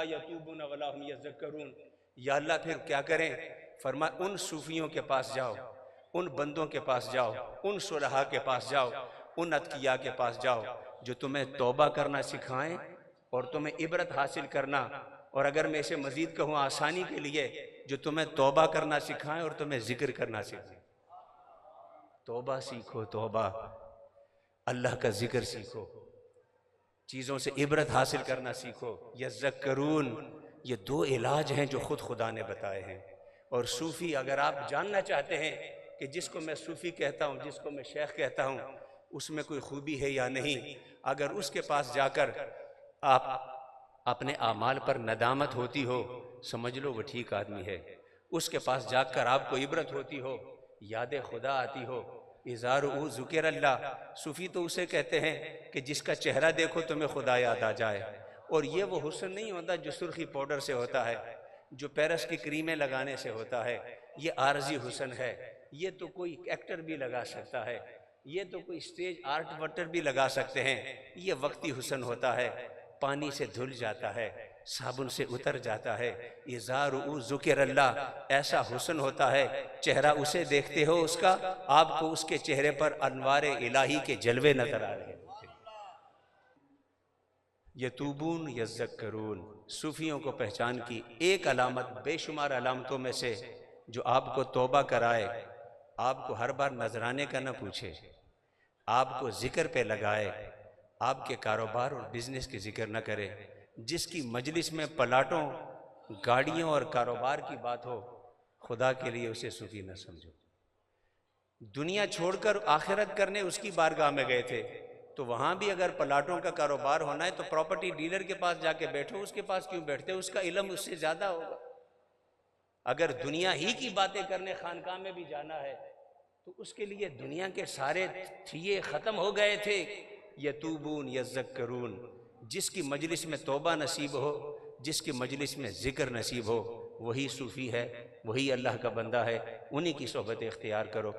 یتوبون ولا هم یذکرون، یا اللہ پھر کیا کریں؟ فرمایا ان صوفیوں کے پاس جاؤ، ان بندوں کے پاس جاؤ، ان صلحاء کے پاس جاؤ، ان اتقیاء کے پاس جاؤ جو تمہیں توبہ کرنا سکھائیں اور تمہیں عبرت حاصل کرنا، اور اگر میں اسے مزید کہوں آسانی کے لیے، جو تمہیں توبہ کرنا سکھائیں اور تمہیں ذکر کرنا سکھائیں۔ توبہ سیکھو، توبہ، اللہ کا ذکر سیکھو، چیزوں سے عبرت حاصل کرنا سیکھو۔ یذکرون، یہ دو علاج ہیں جو خود خدا نے بتائے ہیں۔ اور صوفی، اگر آپ جاننا چاہتے ہیں کہ جس کو میں صوفی کہتا ہوں، جس کو میں شیخ کہتا ہوں، اس میں کوئی خوبی ہے یا نہیں، اگر اس کے پاس جا کر آپ اپنے اعمال پر ندامت ہوتی ہو، سمجھ لو وہ ٹھیک آدمی ہے۔ اس کے پاس جا کر آپ کو عبرت ہوتی ہو، یاد خدا آتی ہو، اذا رؤوا ذکر اللہ، صوفی تو اسے کہتے ہیں کہ جس کا چہرہ دیکھو تمہیں خدا یاد آ جائے۔ اور یہ وہ حسن نہیں ہوتا جو سرخی پاؤڈر سے ہوتا ہے، جو پیرس کی کریمیں لگانے سے ہوتا ہے، یہ عارضی حسن ہے۔ یہ تو کوئی ایکٹر بھی لگا سکتا ہے، یہ تو کوئی سٹیج آرٹ ورٹر بھی لگا سکتے ہیں۔ یہ وقتی حسن ہوتا ہے، پانی سے دھل جاتا ہے، صابن سے اتر جاتا ہے۔ اذا رؤوا ذکر اللہ، ایسا حسن ہوتا ہے، چہرہ اسے دیکھتے ہو اس کا، آپ کو اس کے چہرے پر انوار الہی کے جلوے نظر آ رہے ہیں۔ یتوبون یذکرون، صوفیوں کو پہچان کی ایک علامت بے شمار علامتوں میں سے جو آپ کو توبہ کرائے، آپ کو ہر بار نذرانے کا نہ پوچھے، آپ کو ذکر پہ لگائے، آپ کے کاروبار اور بزنس کی ذکر نہ کرے، جس کی مجلس میں پلاٹوں، گاڑیوں اور کاروبار کی بات ہو، خدا کے لیے اسے صوفی نہ سمجھو۔ دنیا چھوڑ کر آخرت کرنے اس کی بارگاہ میں گئے تھے، تو وہاں بھی اگر پلاٹوں کا کاروبار ہونا ہے تو پراپرٹی ڈیلر کے پاس جا کے بیٹھو، اس کے پاس کیوں بیٹھتے؟ اس کا علم اس سے زیادہ ہوگا۔ اگر دنیا ہی کی باتیں کرنے خانقاہ میں بھی جانا ہے تو اس کے لیے دنیا کے سارے تھیے ختم ہو گئے تھے۔ یتوبون یذکرون، جس کی مجلس میں توبہ نصیب ہو، جس کی مجلس میں ذکر نصیب ہو، وہی صوفی ہے، وہی اللہ کا بندہ ہے، انہی کی صحبت اختیار کرو۔